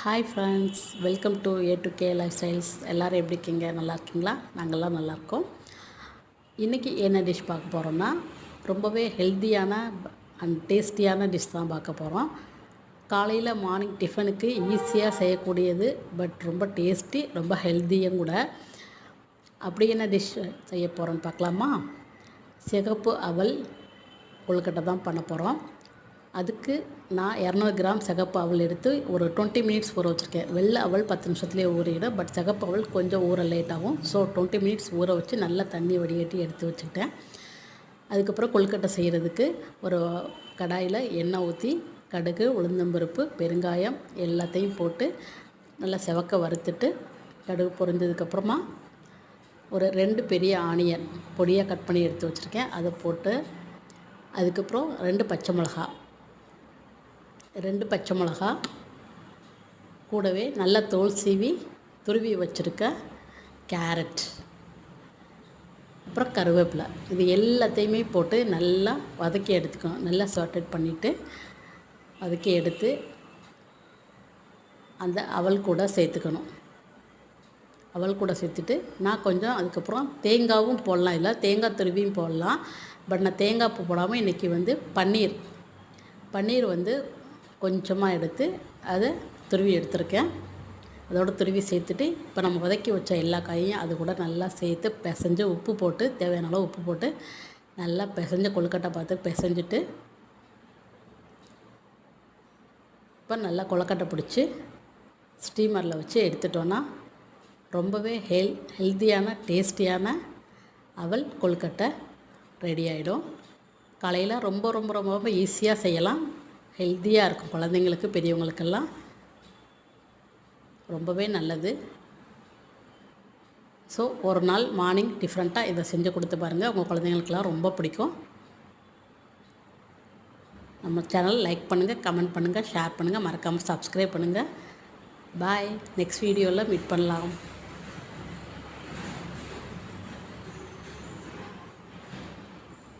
Hi friends, welcome to A to K life styles. எல்லோரும் எப்படி இருக்கீங்க? நல்லா இருக்கீங்களா? நாங்கள்லாம் நல்லாயிருக்கோம். இன்றைக்கி என்ன டிஷ் பார்க்க போகிறோன்னா, ரொம்பவே ஹெல்த்தியான அண்ட் டேஸ்டியான டிஷ் தான் பார்க்க போகிறோம். காலையில் மார்னிங் டிஃபனுக்கு ஈஸியாக செய்யக்கூடியது, பட் ரொம்ப டேஸ்டி, ரொம்ப ஹெல்த்தியும் கூட. அப்படி என்ன டிஷ் செய்ய போகிறோன்னு பார்க்கலாமா? சிகப்பு அவல் கொழுக்கட்டை தான் பண்ண போகிறோம். அதுக்கு நான் 200 கிராம் சிகப்பு அவல் எடுத்து ஒரு 20 மினிட்ஸ் ஊற வச்சுருக்கேன். வெள்ளை அவல் 10 நிமிஷத்துலேயே ஊறிடும், பட் சிகப்பு அவல் கொஞ்சம் ஊற லேட் ஆகும். ஸோ 20 மினிட்ஸ் ஊற வச்சு நல்லா தண்ணி வடிகட்டி எடுத்து வச்சுக்கிட்டேன். அதுக்கப்புறம் கொழுக்கட்டை செய்கிறதுக்கு ஒரு கடாயில் எண்ணெய் ஊற்றி கடுகு, உளுந்தம்பருப்பு, பெருங்காயம் எல்லாத்தையும் போட்டு நல்லா செவக்க வறுத்துட்டு, கடுகு பொரிஞ்சதுக்கப்புறமா ஒரு 2 பெரிய ஆனியன் பொடியாக கட் பண்ணி எடுத்து வச்சுருக்கேன், அதை போட்டு அதுக்கப்புறம் 2 பச்சை மிளகா கூடவே நல்ல தோல் சீவி துருவி வச்சுருக்க கேரட், அப்புறம் கருவேப்பிலை, இது எல்லாத்தையுமே போட்டு நல்லா வதக்கி எடுத்துக்கணும். நல்லா சாட்டட் பண்ணிவிட்டு வதக்கி எடுத்து அந்த அவல் கூட சேர்த்துக்கணும். அவல் கூட சேர்த்துட்டு நான் கொஞ்சம் அதுக்கப்புறம் தேங்காயும் போடலாம், இல்லை தேங்காய் துருவியும் போடலாம். பட் நான் தேங்காய் பூ போடாமல் இன்றைக்கி பன்னீர் கொஞ்சமாக எடுத்து அதை துருவி எடுத்துருக்கேன். அதோடு துருவி சேர்த்துட்டு இப்போ நம்ம வதக்கி வச்ச எல்லா காயையும் அது கூட நல்லா சேர்த்து பிசைஞ்சு உப்பு போட்டு தேவையான அளவு உப்பு போட்டு நல்லா பிசைஞ்சு கொழுக்கட்டை பார்த்து பிசைஞ்சிட்டு இப்போ நல்லா கொழுக்கட்டை பிடிச்சி ஸ்டீமரில் வச்சு எடுத்துட்டோன்னா ரொம்பவே ஹெல்த்தியான டேஸ்டியான அவல் கொழுக்கட்டை ரெடி ஆகிடும். காலையில் ரொம்ப ரொம்ப ரொம்ப ரொம்ப ஈஸியாக செய்யலாம், ஹெல்த்தியாக இருக்கும். குழந்தைங்களுக்கு, பெரியவங்களுக்கெல்லாம் ரொம்பவே நல்லது. ஸோ ஒரு நாள் மார்னிங் டிஃப்ரெண்ட்டாக இதை செஞ்சு கொடுத்து பாருங்கள், உங்கள் குழந்தைங்களுக்கெல்லாம் ரொம்ப பிடிக்கும். நம்ம சேனல் லைக் பண்ணுங்கள், கமெண்ட் பண்ணுங்கள், ஷேர் பண்ணுங்கள், மறக்காமல் சப்ஸ்கிரைப் பண்ணுங்கள். பாய். நெக்ஸ்ட் வீடியோவில் மீட் பண்ணலாம்.